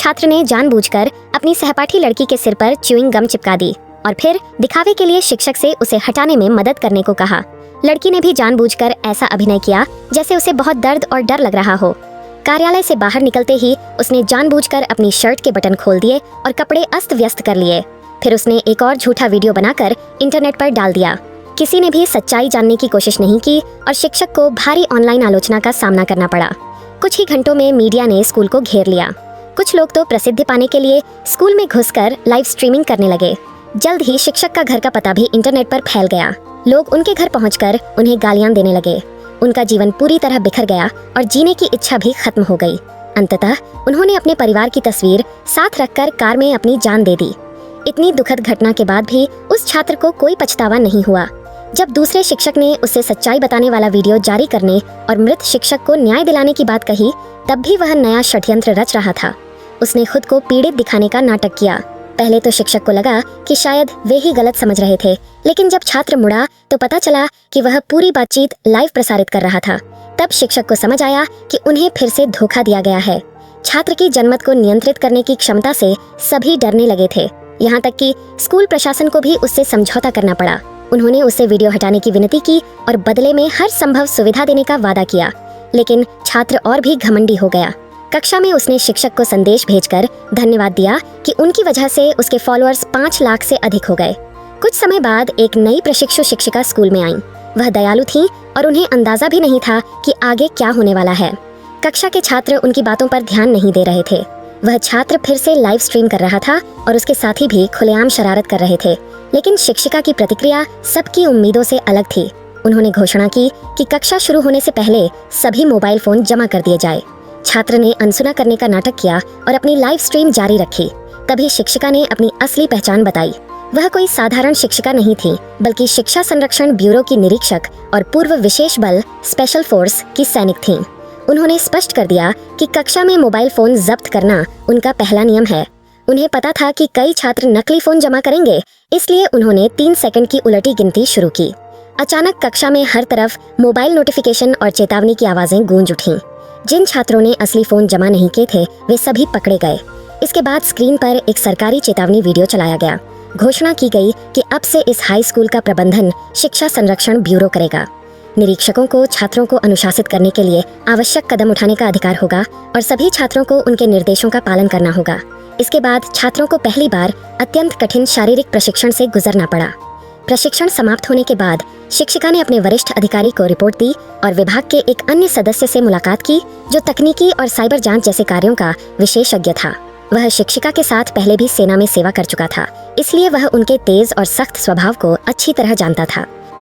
छात्र ने जानबूझकर अपनी सहपाठी लड़की के सिर पर च्युइंग गम चिपका दी और फिर दिखावे के लिए शिक्षक से उसे हटाने में मदद करने को कहा। लड़की ने भी जानबूझकर ऐसा अभिनय किया जैसे उसे बहुत दर्द और डर लग रहा हो। कार्यालय से बाहर निकलते ही उसने जानबूझकर अपनी शर्ट के बटन खोल दिए और कपड़े अस्त व्यस्त कर लिए। फिर उसने एक और झूठा वीडियो बनाकर इंटरनेट पर डाल दिया। किसी ने भी सच्चाई जानने की कोशिश नहीं की और शिक्षक को भारी ऑनलाइन आलोचना का सामना करना पड़ा। कुछ ही घंटों में मीडिया ने स्कूल को घेर लिया। कुछ लोग तो प्रसिद्धि पाने के लिए स्कूल में घुसकर लाइव स्ट्रीमिंग करने लगे। जल्द ही शिक्षक का घर का पता भी इंटरनेट पर फैल गया। लोग उनके घर पहुंचकर उन्हें गालियां देने लगे। उनका जीवन पूरी तरह बिखर गया और जीने की इच्छा भी खत्म हो गई। अंततः उन्होंने अपने परिवार की तस्वीर साथ रखकर कार में अपनी जान दे दी। इतनी दुखद घटना के बाद भी उस छात्र को कोई पछतावा नहीं हुआ। जब दूसरे शिक्षक ने उसे सच्चाई बताने वाला वीडियो जारी करने और मृत शिक्षक को न्याय दिलाने की बात कही, तब भी वह नया षड्यंत्र रच रहा था। उसने खुद को पीड़ित दिखाने का नाटक किया। पहले तो शिक्षक को लगा कि शायद वे ही गलत समझ रहे थे, लेकिन जब छात्र मुड़ा तो पता चला कि वह पूरी बातचीत लाइव प्रसारित कर रहा था। तब शिक्षक को समझ आया कि उन्हें फिर से धोखा दिया गया है। छात्र की जनमत को नियंत्रित करने की क्षमता से सभी डरने लगे थे। यहाँ तक कि स्कूल प्रशासन को भी उससे समझौता करना पड़ा। उन्होंने उससे वीडियो हटाने की विनती की और बदले में हर संभव सुविधा देने का वादा किया, लेकिन छात्र और भी घमंडी हो गया। कक्षा में उसने शिक्षक को संदेश भेजकर धन्यवाद दिया कि उनकी वजह से उसके फॉलोअर्स 5 लाख से अधिक हो गए। कुछ समय बाद एक नई प्रशिक्षु शिक्षिका स्कूल में आईं। वह दयालु थीं और उन्हें अंदाजा भी नहीं था कि आगे क्या होने वाला है। कक्षा के छात्र उनकी बातों पर ध्यान नहीं दे रहे थे। वह छात्र फिर से लाइव स्ट्रीम कर रहा था और उसके साथी भी खुलेआम शरारत कर रहे थे, लेकिन शिक्षिका की प्रतिक्रिया सबकी उम्मीदों से अलग थी। उन्होंने घोषणा की कि कक्षा शुरू होने से पहले सभी मोबाइल फोन जमा कर दिए जाए। छात्र ने अनसुना करने का नाटक किया और अपनी लाइव स्ट्रीम जारी रखी। तभी शिक्षिका ने अपनी असली पहचान बताई। वह कोई साधारण शिक्षिका नहीं थी, बल्कि शिक्षा संरक्षण ब्यूरो की निरीक्षक और पूर्व विशेष बल स्पेशल फोर्स की सैनिक थीं। उन्होंने स्पष्ट कर दिया कि कक्षा में मोबाइल फोन जब्त करना उनका पहला नियम है। उन्हें पता था कि कई छात्र नकली फोन जमा करेंगे, इसलिए उन्होंने 3 सेकंड की उलटी गिनती शुरू की। अचानक कक्षा में हर तरफ मोबाइल नोटिफिकेशन और चेतावनी की आवाजें गूंज उठीं। जिन छात्रों ने असली फोन जमा नहीं किए थे, वे सभी पकड़े गए। इसके बाद स्क्रीन पर एक सरकारी चेतावनी वीडियो चलाया गया। घोषणा की गई कि अब से इस हाई स्कूल का प्रबंधन शिक्षा संरक्षण ब्यूरो करेगा। निरीक्षकों को छात्रों को अनुशासित करने के लिए आवश्यक कदम उठाने का अधिकार होगा और सभी छात्रों को उनके निर्देशों का पालन करना होगा। इसके बाद छात्रों को पहली बार अत्यंत कठिन शारीरिक प्रशिक्षण से गुजरना पड़ा। प्रशिक्षण समाप्त होने के बाद शिक्षिका ने अपने वरिष्ठ अधिकारी को रिपोर्ट दी और विभाग के एक अन्य सदस्य से मुलाकात की, जो तकनीकी और साइबर जांच जैसे कार्यों का विशेषज्ञ था। वह शिक्षिका के साथ पहले भी सेना में सेवा कर चुका था, इसलिए वह उनके तेज और सख्त स्वभाव को अच्छी तरह जानता था।